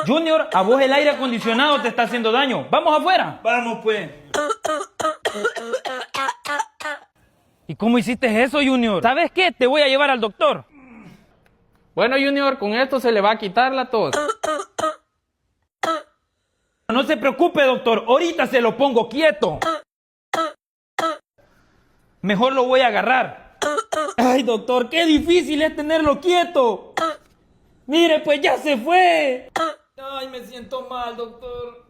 Junior, a vos el aire acondicionado te está haciendo daño. ¿Vamos afuera? Vamos pues. ¿Y cómo hiciste eso, Junior? ¿Sabes qué? Te voy a llevar al doctor. Bueno, Junior, con esto se le va a quitar la tos. No se preocupe, doctor. Ahorita se lo pongo quieto. Mejor lo voy a agarrar. Ay, doctor, qué difícil es tenerlo quieto. Mire, pues ya se fue. Ay, me siento mal, doctor.